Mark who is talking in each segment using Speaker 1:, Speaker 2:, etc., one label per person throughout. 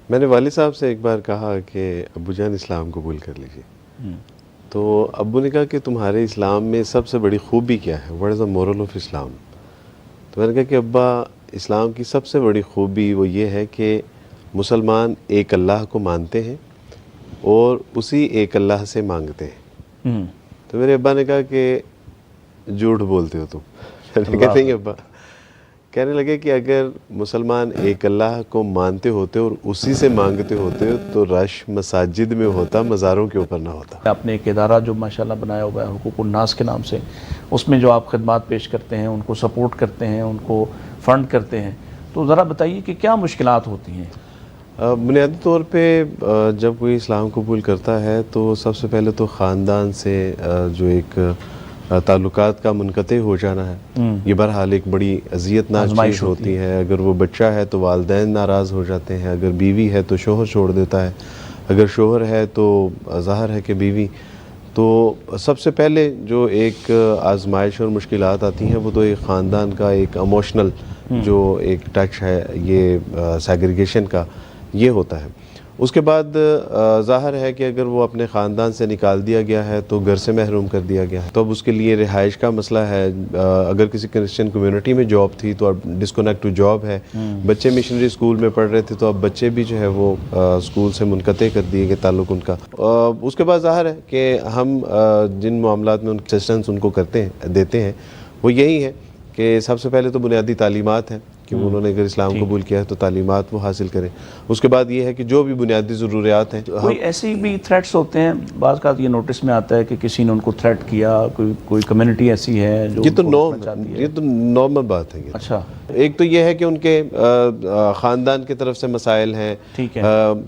Speaker 1: میں نے والد صاحب سے ایک بار کہا کہ ابو جان اسلام قبول کر لیجیے، تو ابو نے کہا کہ تمہارے اسلام میں سب سے بڑی خوبی کیا ہے، what is the moral of Islam? تو میں نے کہا کہ ابا اسلام کی سب سے بڑی خوبی وہ یہ ہے کہ مسلمان ایک اللہ کو مانتے ہیں اور اسی ایک اللہ سے مانگتے ہیں۔ تو میرے ابا نے کہا کہ جھوٹ بولتے ہو تم۔ میں نے کہا نہیں ابا، کہنے لگے کہ اگر مسلمان ایک اللہ کو مانتے ہوتے اور اسی سے مانگتے ہوتے تو رش مساجد میں ہوتا، مزاروں کے اوپر نہ ہوتا۔
Speaker 2: آپ نے ایک ادارہ جو ماشاءاللہ بنایا ہوا ہے حقوق الناس کے نام سے، اس میں جو آپ خدمات پیش کرتے ہیں، ان کو سپورٹ کرتے ہیں، ان کو فنڈ کرتے ہیں، تو ذرا بتائیے کہ کیا مشکلات ہوتی ہیں؟
Speaker 1: بنیادی طور پہ جب کوئی اسلام قبول کرتا ہے تو سب سے پہلے تو خاندان سے جو ایک تعلقات کا منقطع ہو جانا ہے، یہ بہرحال ایک بڑی اذیت ناک چیز ہوتی ہے۔ اگر وہ بچہ ہے تو والدین ناراض ہو جاتے ہیں، اگر بیوی ہے تو شوہر چھوڑ دیتا ہے، اگر شوہر ہے تو ظاہر ہے کہ بیوی۔ تو سب سے پہلے جو ایک آزمائش اور مشکلات آتی ہیں وہ تو ایک خاندان کا ایک ایموشنل جو ایک ٹچ ہے، یہ سیگریگیشن کا یہ ہوتا ہے۔ اس کے بعد ظاہر ہے کہ اگر وہ اپنے خاندان سے نکال دیا گیا ہے تو گھر سے محروم کر دیا گیا ہے، تو اب اس کے لیے رہائش کا مسئلہ ہے۔ اگر کسی کرسچن کمیونٹی میں جاب تھی تو اب ڈسکنیکٹ ٹو جاب ہے، بچے مشنری اسکول میں پڑھ رہے تھے تو اب بچے بھی جو ہے وہ اسکول سے منقطع کر دیے گئے تعلق ان کا۔ اس کے بعد ظاہر ہے کہ ہم جن معاملات میں اسسٹنس ان کو کرتے ہیں دیتے ہیں وہ یہی ہے کہ سب سے پہلے تو بنیادی تعلیمات ہیں کہ انہوں نے اگر اسلام قبول کیا ہے تو تعلیمات وہ حاصل کریں۔ اس کے بعد یہ ہے کہ جو بھی بنیادی ضروریات ہیں،
Speaker 2: کوئی ایسی بھی تھریٹس ہوتے ہیں؟ بعض کا یہ نوٹس میں آتا ہے کہ کسی نے ان کو تھریٹ کیا، کوئی کمیونٹی ایسی ہے جو
Speaker 1: یہ تو نارمل بات ہے۔
Speaker 2: اچھا،
Speaker 1: ایک تو یہ ہے کہ ان کے خاندان کی طرف سے مسائل ہیں،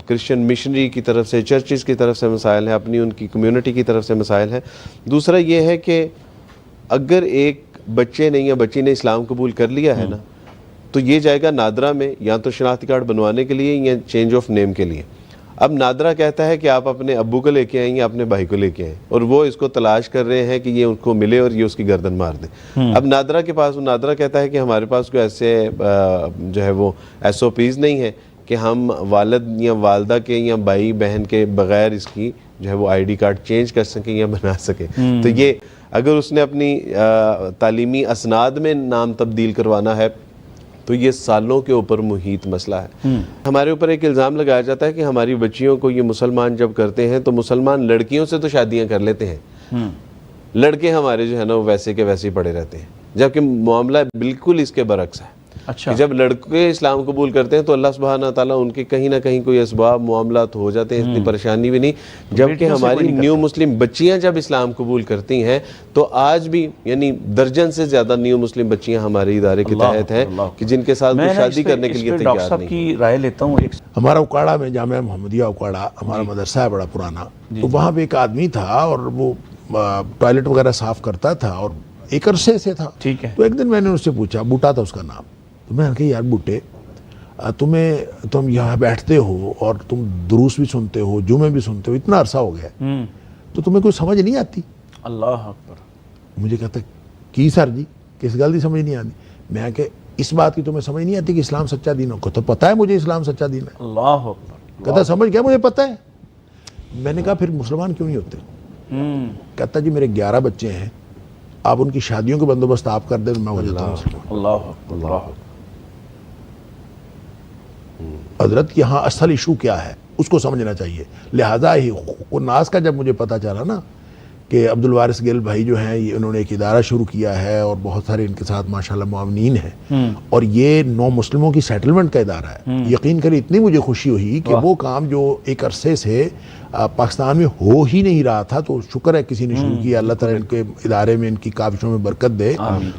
Speaker 1: کرسچن مشنری کی طرف سے، چرچز کی طرف سے مسائل ہیں، اپنی ان کی کمیونٹی کی طرف سے مسائل ہیں۔ دوسرا یہ ہے کہ اگر ایک بچے نے یا بچی نے اسلام قبول کر لیا ہے نا تو یہ جائے گا نادرا میں، یا تو شناختی کارڈ بنوانے کے لیے یا چینج آف نیم کے لیے۔ اب نادرا کہتا ہے کہ آپ اپنے ابو کو لے کے آئیں یا اپنے بھائی کو لے کے آئیں، اور وہ اس کو تلاش کر رہے ہیں کہ یہ ان کو ملے اور یہ اس کی گردن مار دیں۔ اب نادرا کے پاس، نادرا کہتا ہے کہ ہمارے پاس کوئی ایسے جو ہے وہ SOPs نہیں ہے کہ ہم والد یا والدہ کے یا بھائی بہن کے بغیر اس کی جو ہے وہ ID کارڈ چینج کر سکیں یا بنا سکیں۔ تو یہ اگر اس نے اپنی تعلیمی اسناد میں نام تبدیل کروانا ہے تو یہ سالوں کے اوپر محیط مسئلہ ہے۔ ہمارے اوپر ایک الزام لگایا جاتا ہے کہ ہماری بچیوں کو یہ مسلمان جب کرتے ہیں تو مسلمان لڑکیوں سے تو شادیاں کر لیتے ہیں، لڑکے ہمارے جو ہے نا وہ ویسے کے ویسے ہی پڑے رہتے ہیں، جبکہ معاملہ بالکل اس کے برعکس ہے۔
Speaker 2: اچھا،
Speaker 1: کہ جب لڑکے اسلام قبول کرتے ہیں تو اللہ سبحانہ تعالیٰ ان کے کہیں نہ کہیں کوئی اسباب معاملات ہو جاتے ہیں، اتنی پریشانی بھی نہیں۔ جبکہ ہماری نیو مسلم بچیاں جب اسلام قبول کرتی ہیں تو آج بھی یعنی درجن سے زیادہ نیو مسلم بچیاں ہمارے ادارے کے تحت ہیں کہ جن کے ساتھ وہ شادی کرنے کے لیے تیار
Speaker 2: صاحب کی رائے لیتا ہوں۔
Speaker 3: ہمارا اکاڑا میں جامعہ محمدیہ اکاڑا ہمارا مدرسہ ہے بڑا پرانا، تو وہاں پہ ایک آدمی تھا اور وہ ٹوائلٹ وغیرہ صاف کرتا تھا اور ایک عرصے سے تھا۔ تو ایک دن میں نے اس سے پوچھا، بوٹا تھا اس کا نام، تو میں نے کہا یار بوٹے، تم یہاں بیٹھتے ہو اور تم دروس بھی سنتے ہو، جمعے بھی سنتے ہو، اتنا عرصہ ہو گیا تو تمہیں کوئی سمجھ نہیں آتی؟
Speaker 2: اللہ اکبر۔
Speaker 3: مجھے کہتا کی سر جی کس گل دی سمجھ نہیں آتی؟ میں کہ اس بات کی تمہیں سمجھ نہیں آتی کہ اسلام سچا دین ہو؟ تو پتہ ہے مجھے اسلام سچا دین ہے۔
Speaker 2: اللہ اکبر۔
Speaker 3: کہتا سمجھ گیا مجھے پتہ ہے۔ میں نے کہا پھر مسلمان کیوں نہیں ہوتے؟ کہتا جی میرے 11 بچے ہیں، آپ ان کی شادیوں کے بندوبست آپ کر دیں تو میں ہو جاتا ہوں مسلمان۔
Speaker 2: اللہ اکبر۔
Speaker 3: حضرت یہاں اصل ایشو کیا ہے اس کو سمجھنا چاہیے۔ لہٰذا ہی حقوق الناس کا جب مجھے پتہ چلا نا کہ عبد الوارث گل بھائی جو ہیں انہوں نے ایک ادارہ شروع کیا ہے اور بہت سارے ان کے ساتھ ماشاءاللہ معاونین ہیں، اور یہ 9 مسلموں کی سیٹلمنٹ کا ادارہ ہے، یقین کریں اتنی مجھے خوشی ہوئی کہ وہ کام جو ایک عرصے سے پاکستان میں ہو ہی نہیں رہا تھا، تو شکر ہے کسی نے شروع کیا، اللہ تعالیٰ ان کے ادارے میں ان کی کاوشوں میں برکت دے،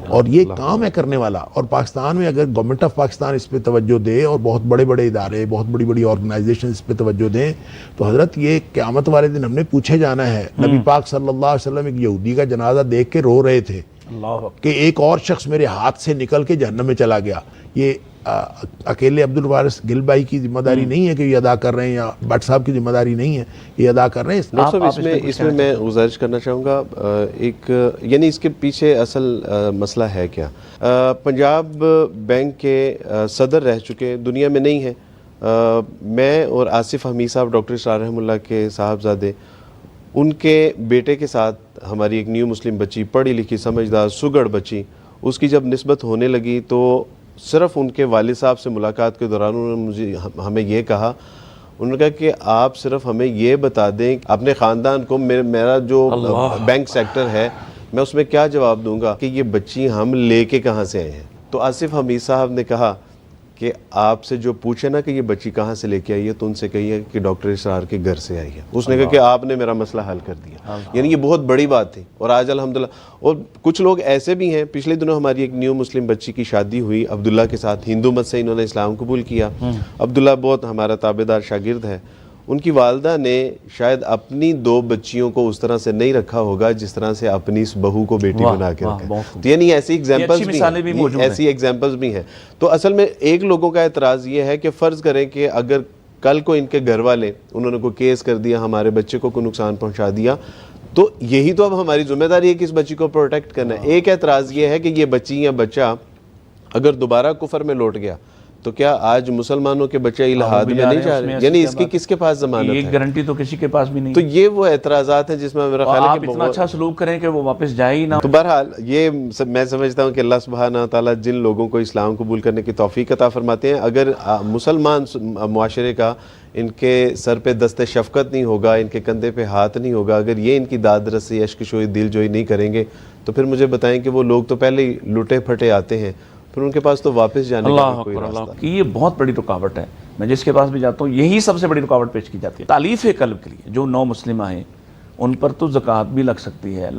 Speaker 3: اور یہ کام ہے کرنے والا۔ اور پاکستان میں اگر گورنمنٹ آف پاکستان اس پہ توجہ دے اور بہت بڑے بڑے ادارے، بہت بڑی بڑی آرگنائزیشن اس پہ توجہ دیں تو حضرت یہ قیامت والے دن ہم نے پوچھے جانا ہے۔ نبی پاک صلی اللہ علیہ وسلم ایک یہودی کا جنازہ دیکھ کے رو رہے تھے کہ ایک اور شخص میرے ہاتھ سے نکل کے جہنم میں چلا گیا۔ یہ اکیلے عبد الوارث گل بھائی کی ذمہ داری نہیں ہے کہ یہ ادا کر رہے ہیں، یا بٹ صاحب کی ذمہ داری نہیں ہے، یہ ادا کر رہے ہیں۔
Speaker 1: اس میں میں گزارش کرنا چاہوں گا، ایک یعنی اس کے پیچھے اصل مسئلہ ہے کیا؟ پنجاب بینک کے صدر رہ چکے، دنیا میں نہیں ہیں، میں اور آصف حمید صاحب ڈاکٹر اسرار رحمہ اللہ کے صاحبزادے، ان کے بیٹے کے ساتھ ہماری ایک نیو مسلم بچی، پڑھی لکھی سمجھدار سگڑ بچی، اس کی جب نسبت ہونے لگی تو صرف ان کے والد صاحب سے ملاقات کے دوران انہوں نے مجھے ہمیں یہ کہا، انہوں نے کہا کہ آپ صرف ہمیں یہ بتا دیں اپنے خاندان کو، میرا جو بینک سیکٹر ہے میں اس میں کیا جواب دوں گا کہ یہ بچی ہم لے کے کہاں سے آئے ہیں. تو آصف حمید صاحب نے کہا کہ آپ سے جو پوچھے نا کہ یہ بچی کہاں سے لے کے آئی ہے تو ان سے کہیے کہ ڈاکٹر اسرار کے گھر سے آئی ہے. اس نے کہا کہ آپ نے میرا مسئلہ حل کر دیا. یعنی یہ بہت بڑی بات تھی. اور آج الحمدللہ، اور کچھ لوگ ایسے بھی ہیں، پچھلے دنوں ہماری ایک نیو مسلم بچی کی شادی ہوئی عبداللہ کے ساتھ، ہندو مت سے انہوں نے اسلام قبول کیا. عبداللہ بہت ہمارا تابعدار شاگرد ہے. ان کی والدہ نے شاید اپنی 2 بچیوں کو اس طرح سے نہیں رکھا ہوگا جس طرح سے اپنی اس بہو کو بیٹی بنا کے رکھا. تو یعنی ایسی ایگزامپلز بھی ہیں. تو اصل میں ایک لوگوں کا اعتراض یہ ہے کہ فرض کریں کہ اگر کل کو ان کے گھر والے انہوں نے کوئی کیس کر دیا، ہمارے بچے کو کوئی نقصان پہنچا دیا، تو یہی تو اب ہماری ذمہ داری ہے کہ اس بچی کو پروٹیکٹ کرنا ہے. ایک اعتراض یہ ہے کہ یہ بچی یا بچہ اگر دوبارہ کفر میں لوٹ گیا تو کیا آج مسلمانوں کے بچے الہاد میں نہیں جا رہے؟ یعنی اس کی کس کے پاس ضمانت ہے؟
Speaker 2: ایک گارنٹی تو کسی کے پاس بھی نہیں.
Speaker 1: تو یہ وہ اعتراضات ہیں جس میں میرا خیال ہے
Speaker 2: آپ اتنا اچھا سلوک کریں کہ وہ واپس جائے ہی نہ.
Speaker 1: تو بہرحال یہ میں سمجھتا ہوں کہ اللہ سبحانہ تعالیٰ جن لوگوں کو اسلام قبول کرنے کی توفیق عطا فرماتے ہیں، اگر مسلمان معاشرے کا ان کے سر پہ دست شفقت نہیں ہوگا، ان کے کندھے پہ ہاتھ نہیں ہوگا، اگر یہ ان کی داد رسی، اشک شوئی، دل جوئی نہیں کریں گے تو پھر مجھے بتائیں کہ وہ لوگ تو پہلے ہی لٹے پھٹے آتے ہیں، پھر ان کے پاس تو واپس جانے کا کوئی راستہ نہیں.
Speaker 2: کہ یہ بہت بڑی رکاوٹ ہے. میں جس کے پاس بھی جاتا ہوں یہی سب سے بڑی رکاوٹ پیش کی جاتی ہے. تالیف قلب کے لیے جو نو مسلمہ ہیں ان پر تو زکوٰۃ بھی لگ سکتی ہے،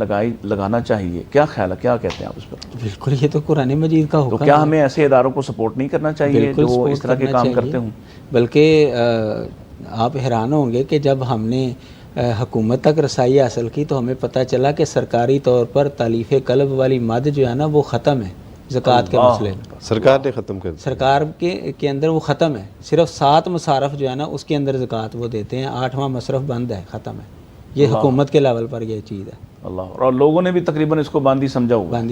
Speaker 2: لگانا چاہیے. کیا خیال ہے، کیا کہتے ہیں آپ اس پر؟
Speaker 4: بالکل، یہ تو قرآن مجید کا حکم ہے.
Speaker 2: تو کیا ہمیں ایسے اداروں کو سپورٹ نہیں کرنا چاہیے جو اس طرح کے کام کرتے ہوں؟
Speaker 4: بلکہ آپ حیران ہوں گے کہ جب ہم نے حکومت تک رسائی حاصل کی تو ہمیں پتہ چلا کہ سرکاری طور پر تالیف قلب والی مد جو ہے نا وہ ختم ہے زکوٰۃ کے مسئلے میں.
Speaker 1: سرکار نے ختم کر دیا.
Speaker 4: سرکار کے اندر وہ ختم ہے. صرف 7 مصارف جو ہے نا اس کے اندر زکوٰۃ وہ دیتے ہیں، 8واں مصرف بند ہے، ختم ہے. یہ حکومت کے لیول پر یہ چیز ہے.
Speaker 2: اللہ، اور لوگوں نے بھی تقریباً اس کو باندھی سمجھا ہوا
Speaker 4: ہے.